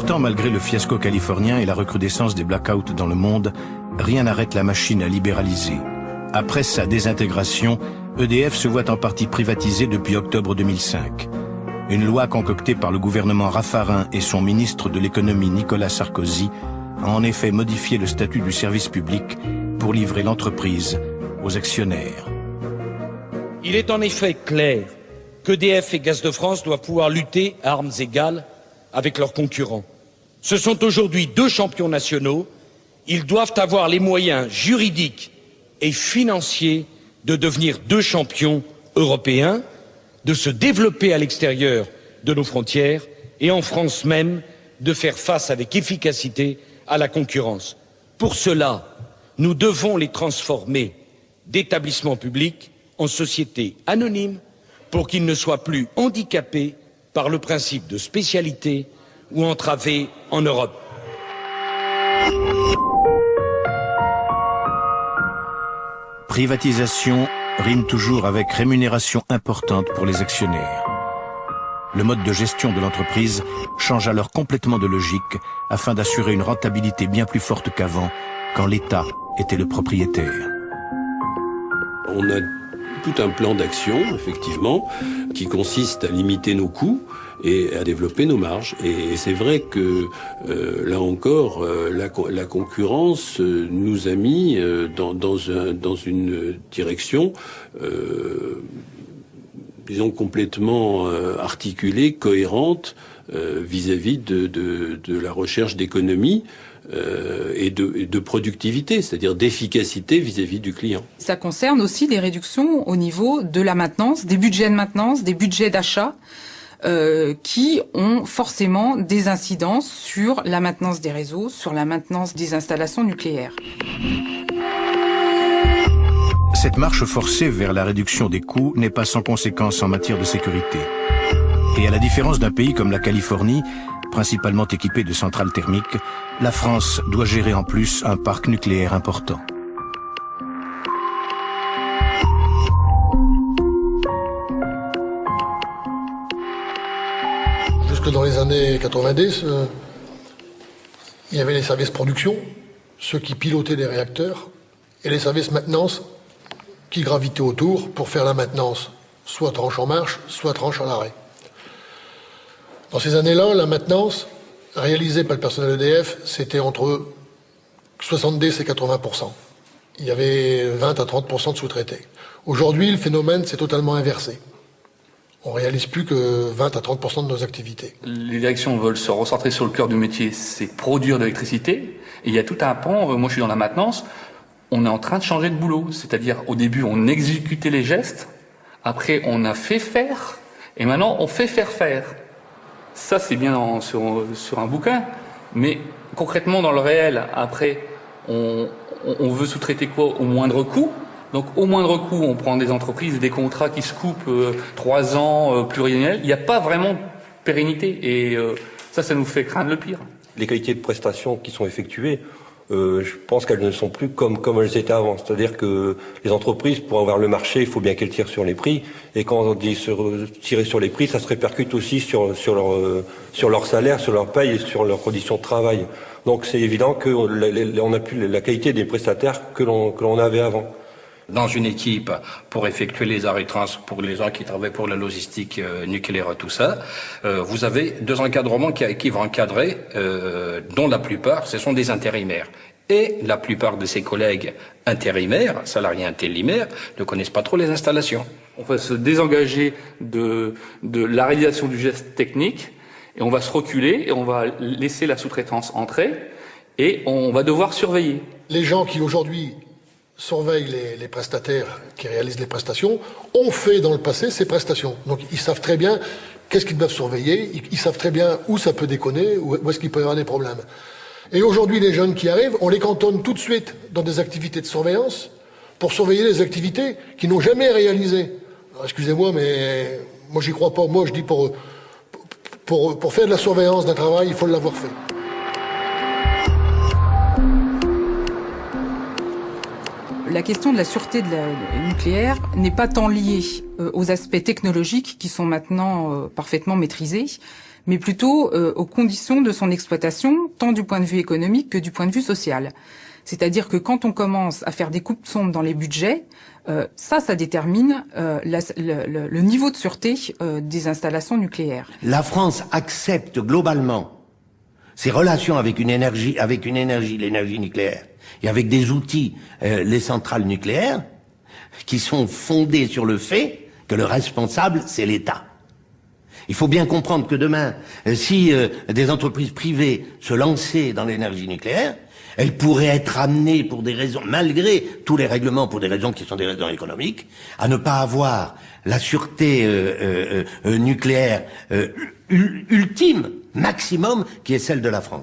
Pourtant, malgré le fiasco californien et la recrudescence des blackouts dans le monde, rien n'arrête la machine à libéraliser. Après sa désintégration, EDF se voit en partie privatisée depuis octobre 2005. Une loi concoctée par le gouvernement Raffarin et son ministre de l'économie Nicolas Sarkozy a en effet modifié le statut du service public pour livrer l'entreprise aux actionnaires. Il est en effet clair qu'EDF et Gaz de France doivent pouvoir lutter à armes égales avec leurs concurrents. Ce sont aujourd'hui deux champions nationaux. Ils doivent avoir les moyens juridiques et financiers de devenir deux champions européens, de se développer à l'extérieur de nos frontières et en France même de faire face avec efficacité à la concurrence. Pour cela, nous devons les transformer d'établissements publics en sociétés anonymes pour qu'ils ne soient plus handicapés par le principe de spécialité ou entravés en Europe. Privatisation rime toujours avec rémunération importante pour les actionnaires. Le mode de gestion de l'entreprise change alors complètement de logique afin d'assurer une rentabilité bien plus forte qu'avant, quand l'État était le propriétaire. On a tout un plan d'action, effectivement, qui consiste à limiter nos coûts et à développer nos marges. Et c'est vrai que, là encore, la concurrence nous a mis dans une direction, disons, complètement articulée, cohérente, vis-à-vis de la recherche d'économie et de productivité, c'est-à-dire d'efficacité vis-à-vis du client. Ça concerne aussi des réductions au niveau de la maintenance, des budgets de maintenance, des budgets d'achat, qui ont forcément des incidences sur la maintenance des réseaux, sur la maintenance des installations nucléaires. Cette marche forcée vers la réduction des coûts n'est pas sans conséquences en matière de sécurité. Et à la différence d'un pays comme la Californie, principalement équipé de centrales thermiques, la France doit gérer en plus un parc nucléaire important. Jusque dans les années 90, il y avait les services production, ceux qui pilotaient les réacteurs, et les services maintenance qui gravitaient autour pour faire la maintenance, soit tranche en marche, soit tranche à l'arrêt. Dans ces années-là, la maintenance réalisée par le personnel EDF, c'était entre 70 et 80%. Il y avait 20 à 30% de sous-traités. Aujourd'hui, le phénomène s'est totalement inversé. On réalise plus que 20 à 30% de nos activités. Les directions veulent se recentrer sur le cœur du métier, c'est produire de l'électricité. Et il y a tout un pan, moi je suis dans la maintenance, on est en train de changer de boulot. C'est-à-dire, au début, on exécutait les gestes, après on a fait faire, et maintenant on fait faire. Ça, c'est bien sur un bouquin, mais concrètement, dans le réel, après, on veut sous-traiter quoi? Au moindre coût. Donc, au moindre coût, on prend des entreprises, des contrats qui se coupent 3 ans, pluriannuels. Il n'y a pas vraiment de pérennité, et ça nous fait craindre le pire. Les qualités de prestations qui sont effectuées, je pense qu'elles ne sont plus comme elles étaient avant. C'est-à-dire que les entreprises, pour avoir le marché, il faut bien qu'elles tirent sur les prix. Et quand on dit tirer sur les prix, ça se répercute aussi sur leur salaire, sur leur paye et sur leurs conditions de travail. Donc c'est évident qu'on n'a plus la qualité des prestataires que l'on avait avant. Dans une équipe, pour effectuer les arrêts trans, pour les gens qui travaillent pour la logistique nucléaire, tout ça, vous avez 2 encadrements qui vont encadrer, dont la plupart, ce sont des intérimaires. Et la plupart de ses collègues intérimaires, salariés intérimaires, ne connaissent pas trop les installations. On va se désengager de la réalisation du geste technique, et on va se reculer, et on va laisser la sous-traitance entrer, et on va devoir surveiller. Les gens qui aujourd'hui surveillent les prestataires qui réalisent les prestations ont fait dans le passé ces prestations. Donc ils savent très bien qu'est-ce qu'ils doivent surveiller, ils savent très bien où ça peut déconner, où est-ce qu'il peut y avoir des problèmes. Et aujourd'hui, les jeunes qui arrivent, on les cantonne tout de suite dans des activités de surveillance pour surveiller les activités qu'ils n'ont jamais réalisées. Alors, excusez-moi, mais moi j'y crois pas. Moi je dis pour faire de la surveillance d'un travail, il faut l'avoir fait. La question de la sûreté de la nucléaire n'est pas tant liée aux aspects technologiques qui sont maintenant parfaitement maîtrisés, mais plutôt aux conditions de son exploitation, tant du point de vue économique que du point de vue social. C'est-à-dire que quand on commence à faire des coupes sombres dans les budgets, ça détermine le niveau de sûreté des installations nucléaires. La France accepte globalement ses relations avec l'énergie nucléaire, et avec des outils, les centrales nucléaires, qui sont fondés sur le fait que le responsable, c'est l'État. Il faut bien comprendre que demain, si des entreprises privées se lançaient dans l'énergie nucléaire, elles pourraient être amenées pour des raisons, malgré tous les règlements, pour des raisons qui sont des raisons économiques, à ne pas avoir la sûreté nucléaire ultime, maximum, qui est celle de la France.